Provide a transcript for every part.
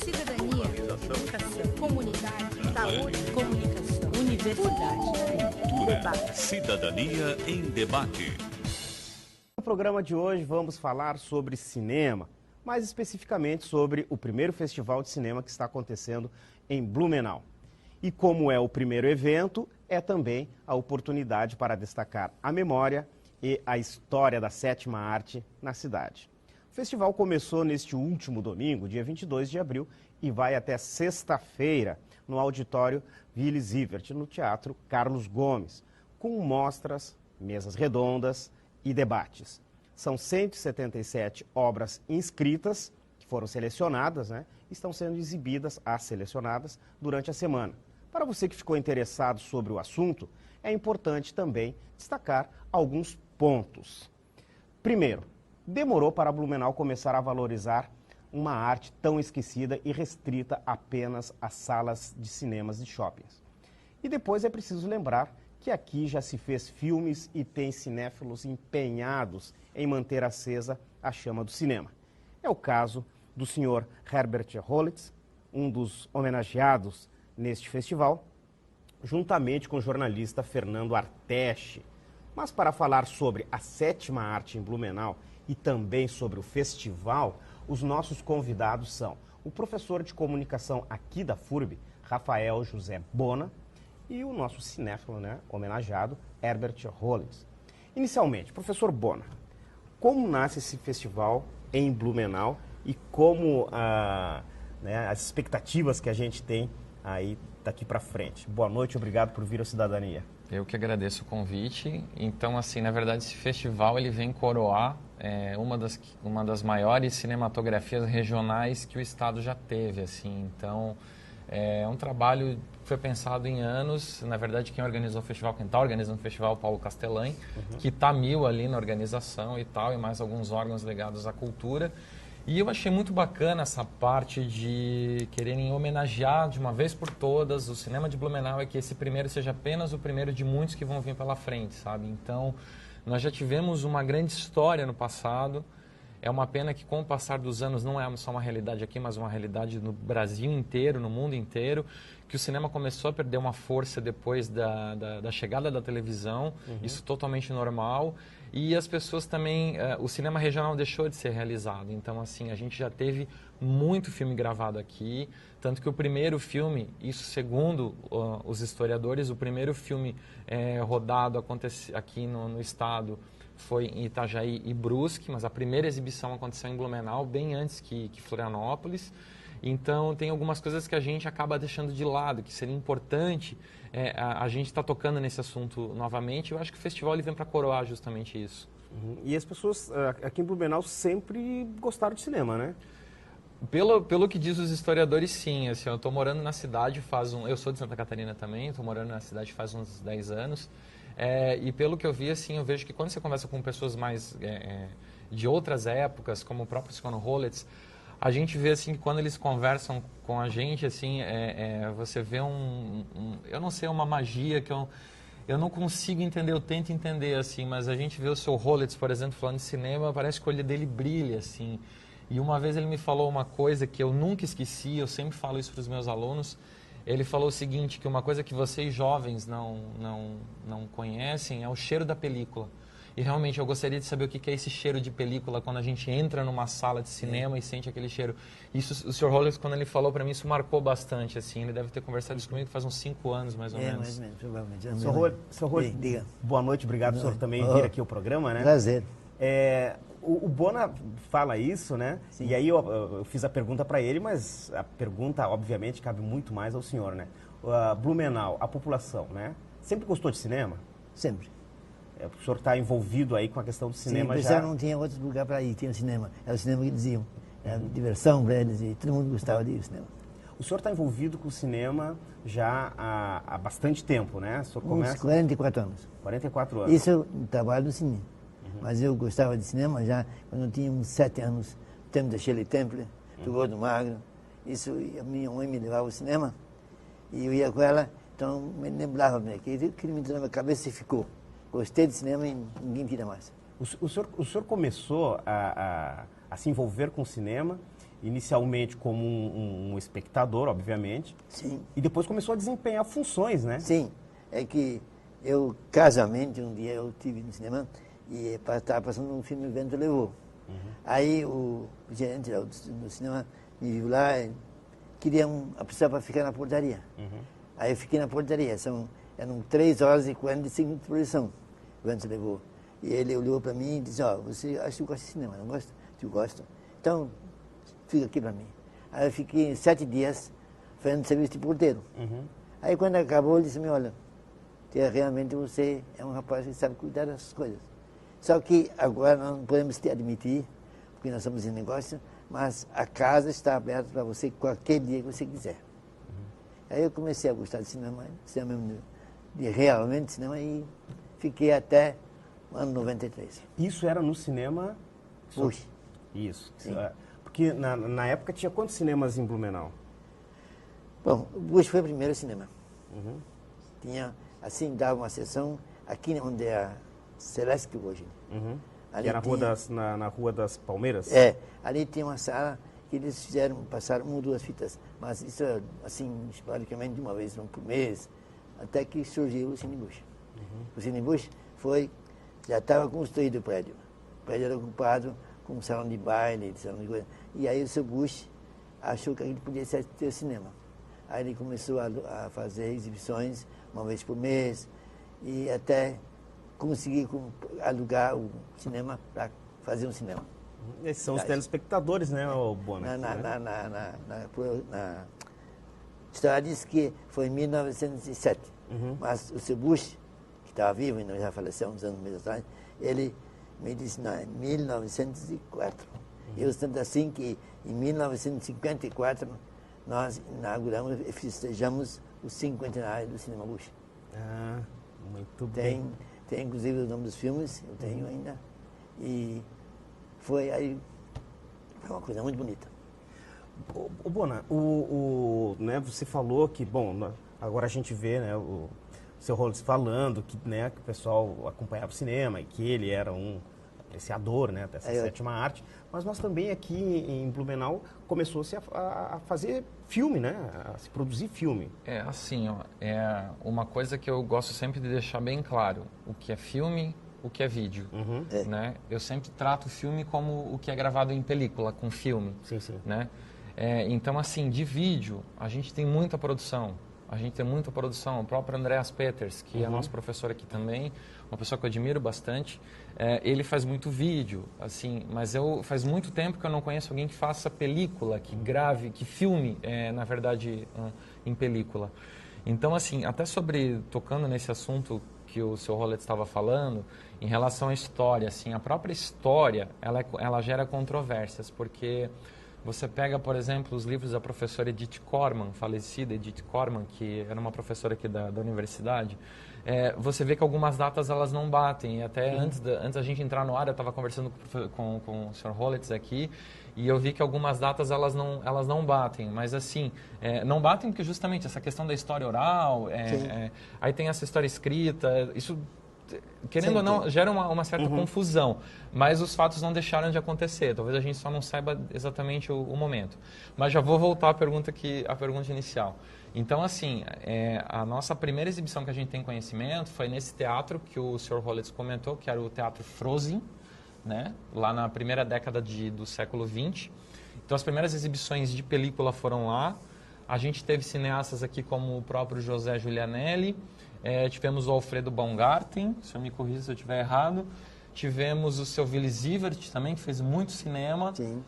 Cidadania, educação, comunidade, saúde, comunicação, universidade, cultura, cidadania em debate. No programa de hoje vamos falar sobre cinema, mais especificamente sobre o primeiro festival de cinema que está acontecendo em Blumenau. E como é o primeiro evento, é também a oportunidade para destacar a memória e a história da sétima arte na cidade. O festival começou neste último domingo, dia 22 de abril, e vai até sexta-feira no auditório Willy Sievert, no Teatro Carlos Gomes, com mostras, mesas redondas e debates. São 177 obras inscritas, que foram selecionadas, estão sendo exibidas, as selecionadas, durante a semana. Para você que ficou interessado sobre o assunto, é importante também destacar alguns pontos. Primeiro, demorou para Blumenau começar a valorizar uma arte tão esquecida e restrita apenas às salas de cinemas de shoppings. E depois é preciso lembrar que aqui já se fez filmes e tem cinéfilos empenhados em manter acesa a chama do cinema. É o caso do senhor Herbert Rollitz, um dos homenageados neste festival, juntamente com o jornalista Fernando Arteche. Mas para falar sobre a sétima arte em Blumenau e também sobre o festival, os nossos convidados são o professor de comunicação aqui da FURB, Rafael José Bona, e o nosso cinéfilo, homenageado, Herbert Rollitz. Inicialmente, professor Bona, como nasce esse festival em Blumenau e como as expectativas que a gente tem aí daqui para frente? Boa noite, obrigado por vir ao Cidadania. Eu que agradeço o convite. Então, assim, na verdade, esse festival ele vem coroar uma das maiores cinematografias regionais que o estado já teve, assim. Então, é um trabalho que foi pensado em anos. Na verdade, quem organizou o festival, quem está organizando o festival, é o Paulo Castellan, que está ali na organização e tal, e mais alguns órgãos ligados à cultura. E eu achei muito bacana essa parte de quererem homenagear de uma vez por todas o cinema de Blumenau, e que esse primeiro seja apenas o primeiro de muitos que vão vir pela frente, sabe? Então, nós já tivemos uma grande história no passado. É uma pena que com o passar dos anos, não é só uma realidade aqui, mas uma realidade no Brasil inteiro, no mundo inteiro, que o cinema começou a perder uma força depois da chegada da televisão, isso totalmente normal. E as pessoas também, o cinema regional deixou de ser realizado. Então, assim, a gente já teve muito filme gravado aqui, tanto que o primeiro filme, isso segundo os historiadores, o primeiro filme rodado aqui no estado foi em Itajaí e Brusque, mas a primeira exibição aconteceu em Blumenau, bem antes que Florianópolis. Então, tem algumas coisas que a gente acaba deixando de lado, que seria importante a gente estar tocando nesse assunto novamente. Eu acho que o festival ele vem para coroar justamente isso. E as pessoas aqui em Blumenau sempre gostaram de cinema, né? Pelo que diz os historiadores, sim. Assim, eu estou morando na cidade eu sou de Santa Catarina também, estou morando na cidade faz uns 10 anos. E pelo que eu vi, assim, eu vejo que quando você conversa com pessoas mais de outras épocas, como o próprio Scono Rollitz, a gente vê assim que quando eles conversam com a gente, assim, você vê eu não sei, uma magia que eu não consigo entender, eu tento entender, assim, mas a gente vê o seu Rollitz, por exemplo, falando de cinema, parece que o olho dele brilha, assim. E uma vez ele me falou uma coisa que eu nunca esqueci, eu sempre falo isso para os meus alunos. Ele falou o seguinte, que uma coisa que vocês jovens não conhecem é o cheiro da película. E realmente eu gostaria de saber o que é esse cheiro de película quando a gente entra numa sala de cinema e sente aquele cheiro. Isso, o Sr. Rollitz, quando ele falou para mim, isso marcou bastante, assim. Ele deve ter conversado isso comigo faz uns 5 anos, mais ou menos. Mais ou menos, provavelmente. Sr. Rollitz, boa noite, obrigado por senhor também vir aqui ao programa, né? Prazer. O Bona fala isso, né? Sim. E aí eu fiz a pergunta para ele, mas a pergunta, obviamente, cabe muito mais ao senhor, né? Blumenau, a população, né? Sempre gostou de cinema? Sempre. O senhor está envolvido aí com a questão do cinema já? Sim, não tinha outro lugar para ir, tinha o cinema. Era o cinema que diziam. Era diversão para eles e todo mundo gostava de ir ao cinema. O senhor está envolvido com o cinema já há bastante tempo, né? O senhor começa... Uns 44 anos. 44 anos. Isso eu trabalho no cinema. Mas eu gostava de cinema já quando eu tinha uns 7 anos, no tempo da Shirley Temple, do Gordo Magro. Isso, a minha mãe me levava ao cinema e eu ia com ela, então me lembrava, aquilo me entrou na minha cabeça e ficou. Gostei de cinema e ninguém tira mais. O senhor começou a se envolver com o cinema inicialmente como um espectador, obviamente, Sim. e depois começou a desempenhar funções, né? Sim, é que eu, casualmente, um dia eu estive no cinema e estava passando um filme, O Vento Levou. Aí o gerente do cinema me viu lá e queria a pessoa para ficar na portaria. Aí eu fiquei na portaria, eram 3 horas e 45 minutos de projeção, O Vento Levou. E ele olhou para mim e disse, você acha que eu gosto de cinema, não gosta? Eu gosto. Então, fica aqui para mim. Aí eu fiquei 7 dias fazendo serviço de porteiro. Aí quando acabou, ele disse, olha, realmente você é um rapaz que sabe cuidar dessas coisas. Só que agora nós não podemos te admitir, porque nós estamos em negócio, mas a casa está aberta para você qualquer dia que você quiser. Aí eu comecei a gostar de cinema realmente cinema, e fiquei até o ano 93. Isso era no cinema? Bush. Isso. Sim. Porque na época tinha quantos cinemas em Blumenau? Bom, o Bush foi o primeiro cinema. Tinha, assim, dava uma sessão aqui onde é a Celeste hoje. Que era na Rua das Palmeiras? É, ali tinha uma sala que eles passaram 1 ou 2 fitas, mas isso é, assim, praticamente uma vez por mês, até que surgiu o Cine Bush. O Cine Bush já estava construído o prédio. O prédio era ocupado com um salão de baile, salão de coisa. E aí o seu Bush achou que aquilo podia ser cinema. Aí ele começou a fazer exibições uma vez por mês e até conseguir alugar o cinema para fazer um cinema. Esses são os telespectadores, né, Bona? Na história diz que foi em 1907, mas o seu Bush, que estava vivo, ainda já faleceu uns anos meio atrás, ele me disse, não, em 1904. Eu sinto assim que em 1954 nós inauguramos e festejamos o 50º do Cinema Bush. Ah, muito bem. Tem inclusive o nome dos filmes, eu tenho ainda. E foi uma coisa muito bonita. O Bona, né, você falou que, bom, agora a gente vê, né, o seu Hollis falando que, né, que o pessoal acompanhava o cinema e que ele era um apreciador, né, dessa sétima arte, mas nós também aqui em Blumenau começou-se a fazer filme, né, a se produzir filme. É assim, é uma coisa que eu gosto sempre de deixar bem claro, o que é filme, o que é vídeo, né? Eu sempre trato o filme como o que é gravado em película, com filme, sim, sim. Né? Então, assim, de vídeo, a gente tem muita produção. O próprio Andreas Peters, que é nosso professor aqui também, uma pessoa que eu admiro bastante, ele faz muito vídeo, assim, mas faz muito tempo que eu não conheço alguém que faça película, que grave, que filme, na verdade, em película. Então, assim, até tocando nesse assunto que o seu Rollet estava falando, em relação à história, assim, a própria história, ela gera controvérsias, porque você pega, por exemplo, os livros da professora Edith Corman, falecida Edith Corman, que era uma professora aqui da universidade, você vê que algumas datas elas não batem. E até antes da gente entrar no ar, eu estava conversando com o Sr. Holletz aqui, e eu vi que algumas datas elas não batem. Mas assim, não batem porque justamente essa questão da história oral, aí tem essa história escrita, isso, querendo ou não, gera uma certa confusão, mas os fatos não deixaram de acontecer. Talvez a gente só não saiba exatamente o momento. Mas já vou voltar à pergunta inicial. Então, assim, a nossa primeira exibição que a gente tem conhecimento foi nesse teatro que o Sr. Holletz comentou, que era o Teatro Frosin, né? Lá na primeira década do século XX. Então, as primeiras exibições de película foram lá. A gente teve cineastas aqui como o próprio José Giulianelli, tivemos o Alfredo Baumgarten, se eu me corrija se eu estiver errado. Tivemos o seu Willy Sievert também, que fez muito cinema. Sim.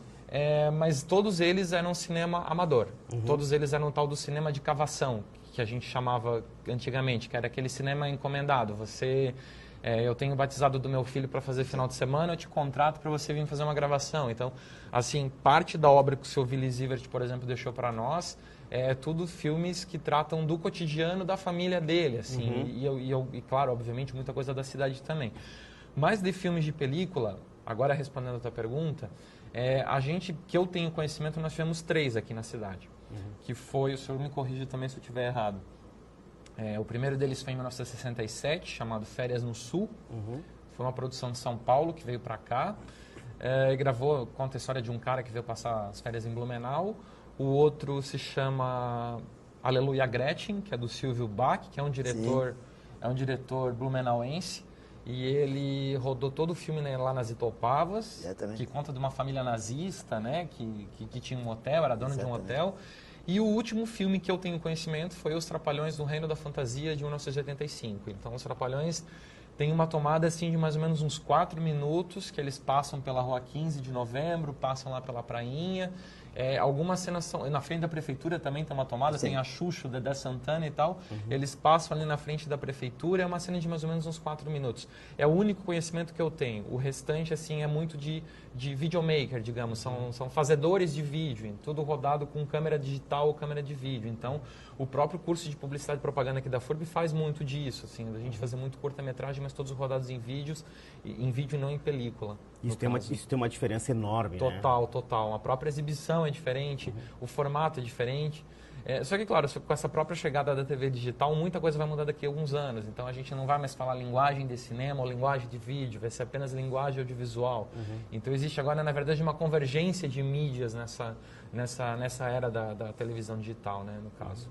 Mas todos eles eram cinema amador. Todos eles eram tal do cinema de cavação, que a gente chamava antigamente, que era aquele cinema encomendado. Eu tenho batizado do meu filho para fazer final de semana, eu te contrato para você vir fazer uma gravação. Então, assim, parte da obra que o seu Willy Sievert, por exemplo, deixou para nós, tudo filmes que tratam do cotidiano da família dele, assim, e claro, obviamente, muita coisa da cidade também. Mas de filmes de película, agora respondendo a tua pergunta, que eu tenho conhecimento, nós tivemos 3 aqui na cidade, que foi, o senhor me corrija também se eu estiver errado, o primeiro deles foi em 1967, chamado Férias no Sul, foi uma produção de São Paulo que veio para cá. conta a história de um cara que veio passar as férias em Blumenau. O outro se chama Aleluia Gretchen, que é do Silvio Bach, que é um diretor blumenauense. E ele rodou todo o filme, né, lá nas Itopavas, Exatamente. que conta de uma família nazista, né, que tinha um hotel, era dona de um Exatamente. hotel. E o último filme que eu tenho conhecimento foi Os Trapalhões do Reino da Fantasia, de 1985. Então, Os Trapalhões tem uma tomada assim de mais ou menos uns 4 minutos, que eles passam pela Rua 15 de Novembro, passam lá pela prainha. Algumas cenas são... Na frente da prefeitura também tem uma tomada, Sim. tem a Xuxa, o Dedé Santana e tal. Eles passam ali na frente da prefeitura, é uma cena de mais ou menos uns 4 minutos. É o único conhecimento que eu tenho. O restante, assim, é muito de videomaker, digamos. São fazedores de vídeo, tudo rodado com câmera digital ou câmera de vídeo. Então, o próprio curso de publicidade e propaganda aqui da FURB faz muito disso, assim, da gente fazer muito curta-metragem, mas todos rodados em vídeo e não em película. Isso tem uma diferença enorme, né? Total. A própria exibição é diferente, o formato é diferente. Só que, claro, com essa própria chegada da TV digital, muita coisa vai mudar daqui a alguns anos. Então, a gente não vai mais falar linguagem de cinema ou linguagem de vídeo, vai ser apenas linguagem audiovisual. Então, existe agora, na verdade, uma convergência de mídias nessa era da televisão digital, né, no caso.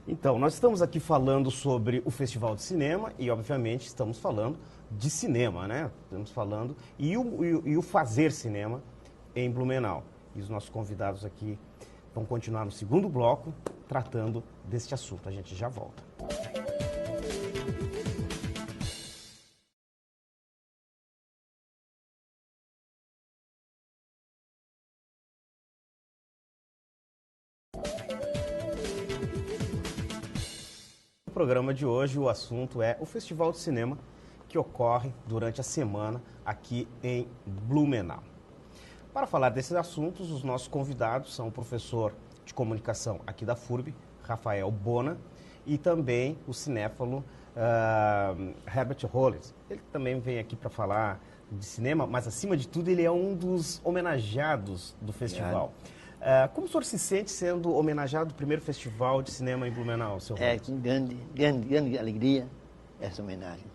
Então, nós estamos aqui falando sobre o Festival de Cinema e, obviamente, estamos falando de cinema, né? Estamos falando e o fazer cinema em Blumenau. E os nossos convidados aqui vão continuar no segundo bloco tratando deste assunto. A gente já volta. No programa de hoje, o assunto é o Festival de Cinema que ocorre durante a semana aqui em Blumenau. Para falar desses assuntos, os nossos convidados são o professor de comunicação aqui da FURB, Rafael Bona, e também o cinéfalo Herbert Hollis. Ele também vem aqui para falar de cinema, mas acima de tudo ele é um dos homenageados do festival. Como o senhor se sente sendo homenageado do primeiro festival de cinema em Blumenau, seu Hollis? Com grande alegria essa homenagem.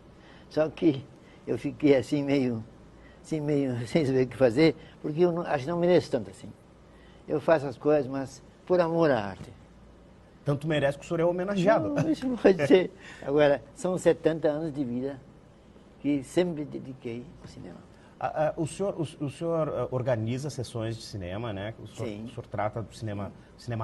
Só que eu fiquei assim meio sem saber o que fazer, porque eu acho que não mereço tanto assim. Eu faço as coisas, mas por amor à arte. Tanto merece que o senhor é homenageado. Não, isso não pode ser. Agora, são 70 anos de vida que sempre dediquei ao cinema. O senhor organiza sessões de cinema, né? Sim. O senhor trata do cinema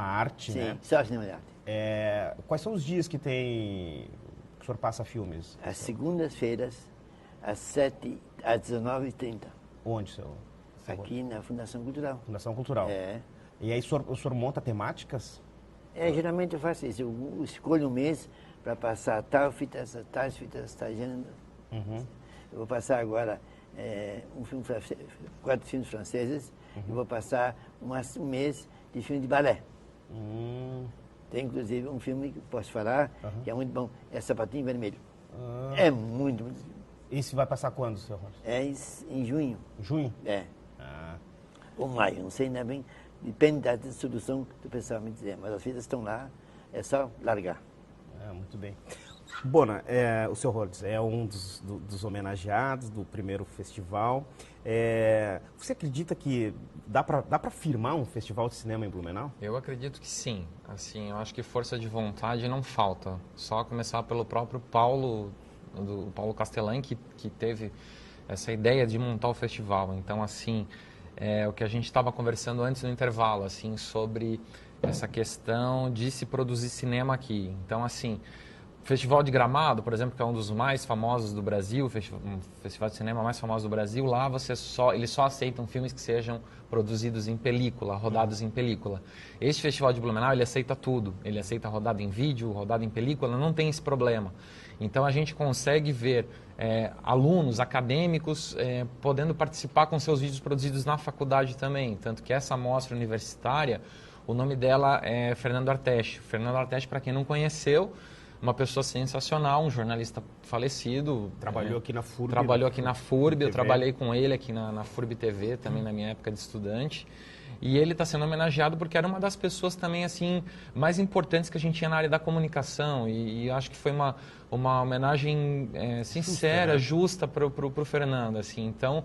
arte, Sim, né? só cinema de arte. Quais são os dias que o senhor passa filmes? Às segundas-feiras, às 7 às 19h30. Onde, seu? Aqui na Fundação Cultural. Fundação Cultural. E aí o senhor monta temáticas? Geralmente eu faço isso. Eu escolho um mês para passar tais fitas, tais gêneros. Eu vou passar agora 4 filmes franceses. E vou passar um mês de filme de balé. Tem inclusive um filme que posso falar, que é muito bom, é Sapatinho Vermelho. É muito. Esse vai passar quando, seu Hollis? Em junho. Junho? Ou maio, não sei ainda bem. Depende da solução do pessoal me dizer. Mas as fitas estão lá, é só largar. Muito bem. Bona, o seu Hollis é um dos homenageados do primeiro festival. Você acredita que dá para firmar um festival de cinema em Blumenau? Eu acredito que sim. Assim, eu acho que força de vontade não falta. Só começar pelo próprio Paulo Castellan, que teve essa ideia de montar o festival. Então, assim, o que a gente estava conversando antes no intervalo, assim, sobre essa questão de se produzir cinema aqui. Então, assim, o Festival de Gramado, por exemplo, que é um dos mais famosos do Brasil, um festival de cinema mais famoso do Brasil, lá eles só aceitam filmes que sejam produzidos em película, rodados em película. Este Festival de Blumenau, ele aceita tudo. Ele aceita rodado em vídeo, rodado em película, não tem esse problema. Então, a gente consegue ver alunos, acadêmicos, podendo participar com seus vídeos produzidos na faculdade também. Tanto que essa mostra universitária, o nome dela é Fernando Arteche. Fernando Arteche, para quem não conheceu, uma pessoa sensacional, um jornalista falecido. Trabalhou aqui na FURB. Trabalhou aqui na FURB, TV. Eu trabalhei com ele aqui na FURB TV, também na minha época de estudante. E ele está sendo homenageado porque era uma das pessoas também assim mais importantes que a gente tinha na área da comunicação. E acho que foi uma homenagem sincera, justa para o Fernando. Assim. Então,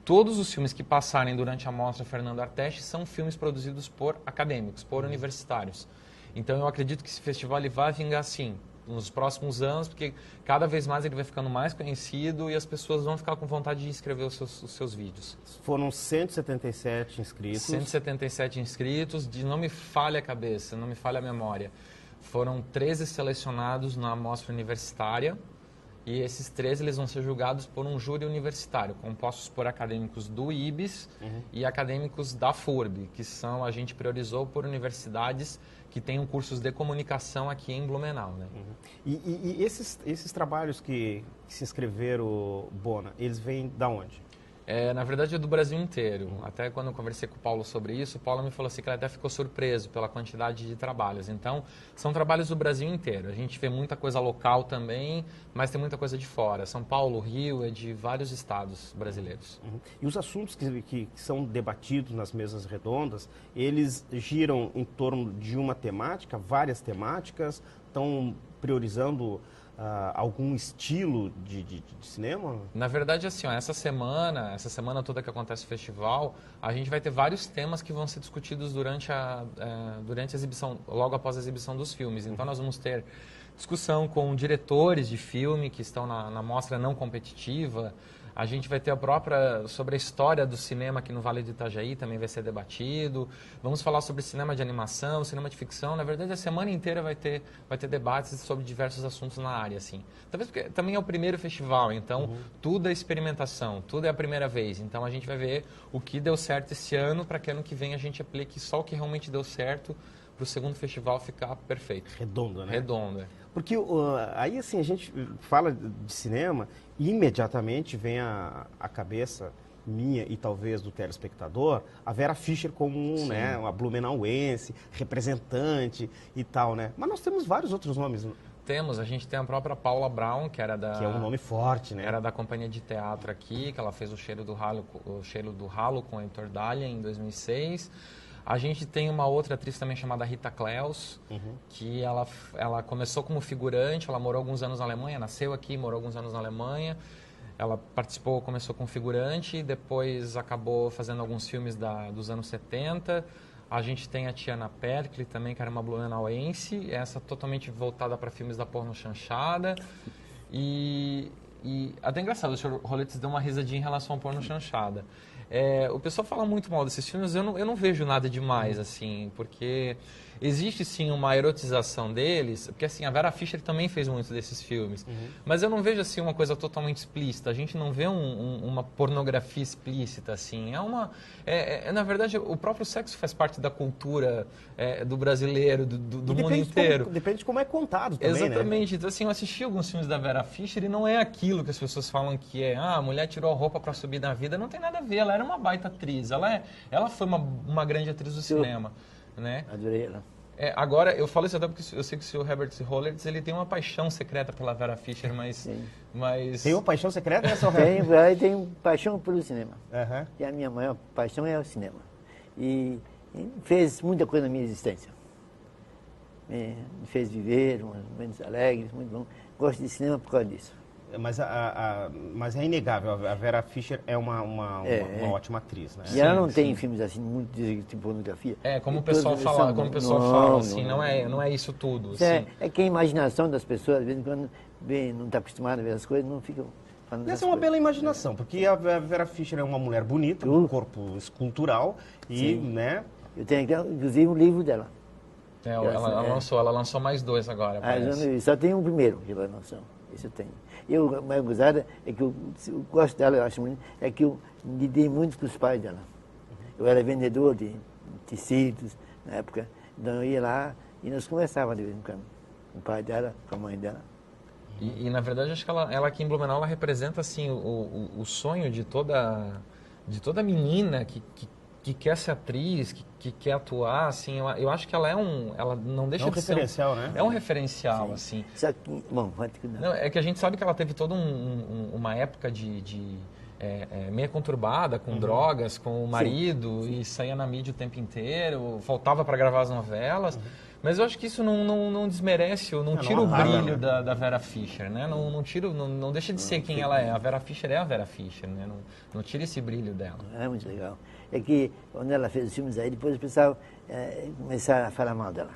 todos os filmes que passarem durante a Mostra Fernando Arteste são filmes produzidos por acadêmicos, por universitários. Então eu acredito que esse festival ele vai vingar assim nos próximos anos, porque cada vez mais ele vai ficando mais conhecido e as pessoas vão ficar com vontade de escrever os seus vídeos. Foram 177 inscritos. 177 inscritos, não me falha a cabeça, não me falha a memória. Foram 13 selecionados na amostra universitária e esses 13 eles vão ser julgados por um júri universitário, compostos por acadêmicos do IBS e acadêmicos da FURB, que são, a gente priorizou por universidades que tenham cursos de comunicação aqui em Blumenau, né? E esses trabalhos que se inscreveram, Bona, eles vêm da onde? Na verdade é do Brasil inteiro. Até quando eu conversei com o Paulo sobre isso, o Paulo me falou assim que ele até ficou surpreso pela quantidade de trabalhos. Então, são trabalhos do Brasil inteiro. A gente vê muita coisa local também, mas tem muita coisa de fora. São Paulo, Rio, é de vários estados brasileiros. E os assuntos que são debatidos nas mesas redondas, eles giram em torno de uma temática, várias temáticas, estão priorizando algum estilo de cinema? Na verdade, assim, ó, essa semana toda que acontece o festival, a gente vai ter vários temas que vão ser discutidos durante a exibição, logo após a exibição dos filmes. Então, nós vamos ter discussão com diretores de filme que estão na mostra não competitiva. A gente vai ter a própria, sobre a história do cinema aqui no Vale do Itajaí, também vai ser debatido. Vamos falar sobre cinema de animação, cinema de ficção. Na verdade, a semana inteira vai ter debates sobre diversos assuntos na área, assim. Talvez porque também é o primeiro festival, então tudo é experimentação, tudo é a primeira vez. Então a gente vai ver o que deu certo esse ano para que ano que vem a gente aplique só o que realmente deu certo para o segundo festival ficar perfeito. Redondo, né? Redondo, é. Porque aí, assim, a gente fala de cinema e imediatamente vem à cabeça minha e talvez do telespectador a Vera Fischer como né, uma blumenauense, representante e tal, né? Mas nós temos vários outros nomes. Temos, a gente tem a própria Paula Brown, que era da... Que é um nome forte, né? Era da companhia de teatro aqui, que ela fez o Cheiro do Ralo com o Heitor Dalia em 2006. A gente tem uma outra atriz também chamada Rita Kleus, que ela começou como figurante, ela morou alguns anos na Alemanha, nasceu aqui, morou alguns anos na Alemanha. Ela começou como figurante, depois acabou fazendo alguns filmes dos anos 70. A gente tem a Tiana Perkle também, que era uma blumenauense, essa totalmente voltada para filmes da porno chanchada. E até engraçado, o Sr. Roletes deu uma risadinha em relação ao porno chanchada. O pessoal fala muito mal desses filmes, eu não vejo nada demais, assim, porque existe sim uma erotização deles, porque assim, a Vera Fischer também fez muitos desses filmes, mas eu não vejo assim uma coisa totalmente explícita, a gente não vê uma pornografia explícita, assim, na verdade, o próprio sexo faz parte da cultura do brasileiro, do mundo inteiro. Depende de como é contado também, exatamente, né? Então assim, eu assisti alguns filmes da Vera Fischer e não é aquilo que as pessoas falam que é, a mulher tirou a roupa para subir na vida, não tem nada a ver, ela era uma baita atriz, ela foi uma grande atriz do cinema, né? Adorei ela. Agora, eu falo isso até porque eu sei que o Sr. Herbert Roletes, ele tem uma paixão secreta pela Vera Fischer, mas... Tem uma paixão secreta, né, Sr. Herbert? Tenho paixão pelo cinema. E a minha maior paixão é o cinema. E fez muita coisa na minha existência. Me fez viver, momentos alegres, muito bom. Gosto de cinema por causa disso. Mas é inegável, a Vera Fischer é uma ótima atriz, né? E ela não tem filmes assim, muito de pornografia. Como o pessoal fala, assim, não é isso tudo. Assim. É que a imaginação das pessoas, às vezes, quando não está acostumada a ver as coisas, não ficam falando. Essa é uma bela imaginação, porque a Vera Fischer é uma mulher bonita, com um corpo escultural e, né? Eu tenho, inclusive, um livro dela. Ela lançou mais 2 agora, só tem um primeiro que ela lançou, esse eu tenho. A mais gozada é que eu gosto dela, eu acho muito, é que eu lidei muito com os pais dela. Eu era vendedor de tecidos na época, então eu ia lá e nós conversávamos de vez em quando, com o pai dela, com a mãe dela. E na verdade, acho que ela aqui em Blumenau, ela representa assim, o sonho de toda menina que quer ser atriz, que quer atuar, assim, eu acho que ela não deixa de ser... referencial, né? É um referencial, assim. Só que, bom, vai ter que dar. Não, é que a gente sabe que ela teve toda uma época meio conturbada, com drogas, com o marido, e saía na mídia o tempo inteiro, faltava para gravar as novelas. Mas eu acho que isso não desmerece, não tira o brilho da Vera Fischer, né? Não deixa de ser quem ela é. A Vera Fischer é a Vera Fischer, né? Não tira esse brilho dela. É muito legal. É que quando ela fez os filmes aí, depois o pessoal começaram a falar mal dela.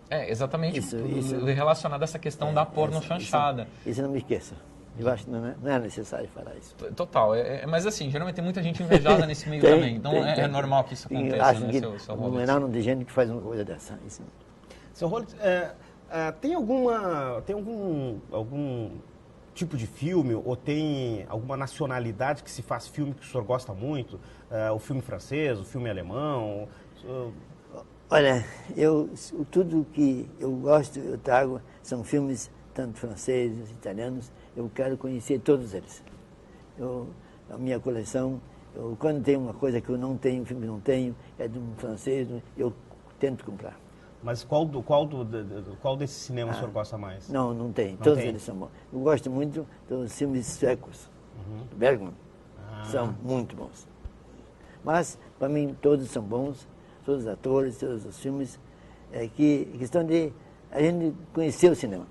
Exatamente. Isso. Relacionado a essa questão da porno chanchada. Isso eu não me esqueço. Eu acho que não é necessário falar isso. Total. Mas assim, geralmente tem muita gente invejosa nesse meio também. Então é normal que isso aconteça, acho né, que seu no Rollins? Blumenau não tem gente que faz uma coisa dessa. Isso. Seu Rollins, tem algum tipo de filme ou tem alguma nacionalidade que se faz filme que o senhor gosta muito? O filme francês, o filme alemão? Olha, tudo que eu gosto, eu trago, são filmes tanto franceses, italianos, eu quero conhecer todos eles. A minha coleção, quando tem uma coisa que eu não tenho, um filme que eu não tenho, é de um francês, eu tento comprar. Mas qual desses cinemas o senhor gosta mais? Não tem. Todos eles são bons. Eu gosto muito dos filmes suecos, do Bergman. São muito bons. Mas, para mim, todos são bons, todos os atores, todos os filmes. É questão de a gente conhecer o cinema.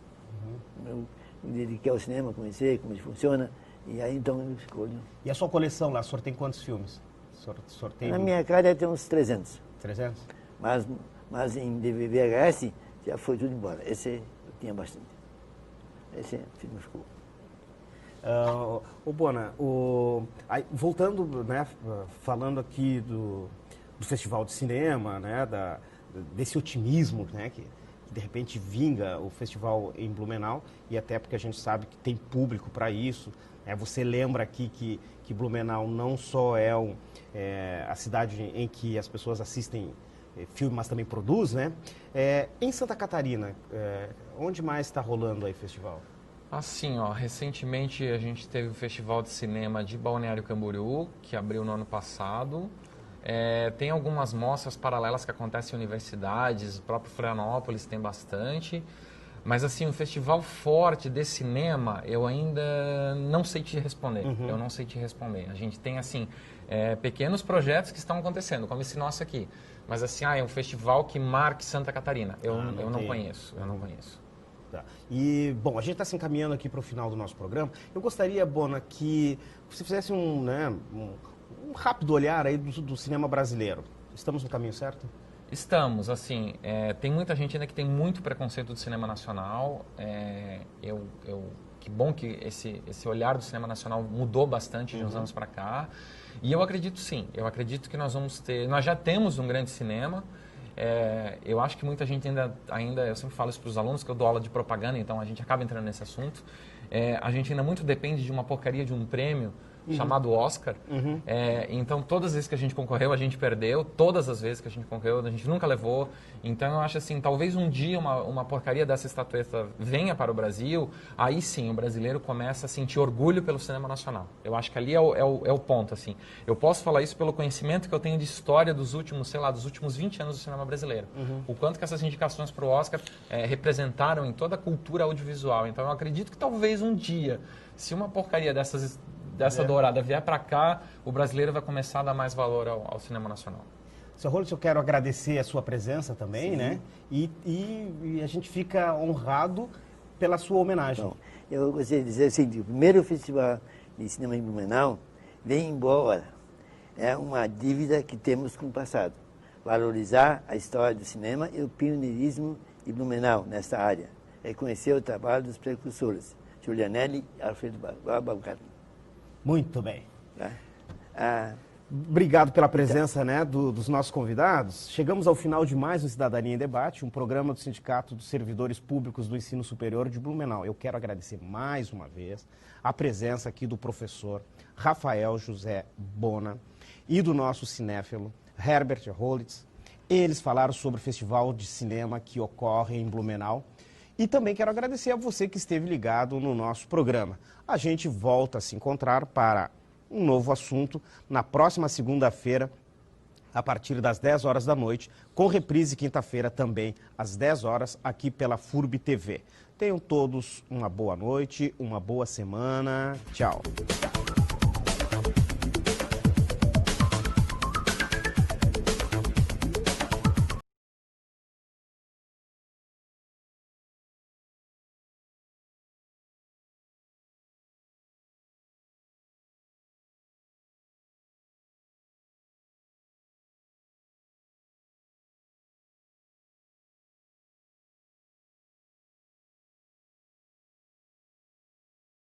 Eu me dediquei ao cinema, conhecer como ele funciona, e aí então eu escolho. E a sua coleção lá, o senhor tem quantos filmes? O senhor tem... Na minha casa tem uns 300. 300? Mas em VHS já foi tudo embora. Esse eu tinha bastante. Esse filme ficou. Bona, voltando, né, falando aqui do Festival de Cinema, né, desse otimismo, né, que de repente vinga o festival em Blumenau, e até porque a gente sabe que tem público para isso. Você lembra aqui que Blumenau não só é a cidade em que as pessoas assistem filme, mas também produz, né? Em Santa Catarina, onde mais está rolando aí o festival? Assim, recentemente a gente teve o Festival de Cinema de Balneário Camboriú, que abriu no ano passado. Tem algumas mostras paralelas que acontecem em universidades, o próprio Florianópolis tem bastante. Mas assim, um festival forte de cinema, eu ainda não sei te responder. Eu não sei te responder. A gente tem, assim, pequenos projetos que estão acontecendo, como esse nosso aqui. Mas assim, é um festival que marque Santa Catarina. Eu não conheço. Tá. E, bom, a gente está se encaminhando aqui para o final do nosso programa. Eu gostaria, Bona, que você fizesse um rápido olhar aí do cinema brasileiro. Estamos no caminho certo? Estamos, assim, tem muita gente ainda que tem muito preconceito do cinema nacional. Que bom que esse olhar do cinema nacional mudou bastante de uns anos para cá. E eu acredito sim, que nós já temos um grande cinema. Eu acho que muita gente ainda, eu sempre falo isso para os alunos, que eu dou aula de propaganda, então a gente acaba entrando nesse assunto. A gente ainda muito depende de uma porcaria de um prêmio chamado Oscar. Então, todas as vezes que a gente concorreu, a gente perdeu. Todas as vezes que a gente concorreu, a gente nunca levou. Então, eu acho assim, talvez um dia uma porcaria dessa estatueta venha para o Brasil, aí sim o brasileiro começa a sentir orgulho pelo cinema nacional. Eu acho que ali é o ponto, assim. Eu posso falar isso pelo conhecimento que eu tenho de história dos últimos 20 anos do cinema brasileiro. O quanto que essas indicações para o Oscar representaram em toda a cultura audiovisual. Então, eu acredito que talvez um dia, se uma porcaria dessa dourada vier para cá, o brasileiro vai começar a dar mais valor ao cinema nacional. Seu Rollins, eu quero agradecer a sua presença também, né? E a gente fica honrado pela sua homenagem. Bom, eu gostaria de dizer o seguinte: o primeiro festival de cinema em Blumenau vem em boa hora. É uma dívida que temos com o passado. Valorizar a história do cinema e o pioneirismo de Blumenau nesta área. Reconhecer o trabalho dos precursores, Giulianelli e Alfredo Baumgartner. Muito bem. Obrigado pela presença, né, dos nossos convidados. Chegamos ao final de mais um Cidadania em Debate, um programa do Sindicato dos Servidores Públicos do Ensino Superior de Blumenau. Eu quero agradecer mais uma vez a presença aqui do professor Rafael José Bona e do nosso cinéfilo Herbert Rollins. Eles falaram sobre o festival de cinema que ocorre em Blumenau. E também quero agradecer a você que esteve ligado no nosso programa. A gente volta a se encontrar para um novo assunto na próxima segunda-feira, a partir das 10 horas da noite, com reprise quinta-feira também, às 10 horas, aqui pela FURB TV. Tenham todos uma boa noite, uma boa semana. Tchau.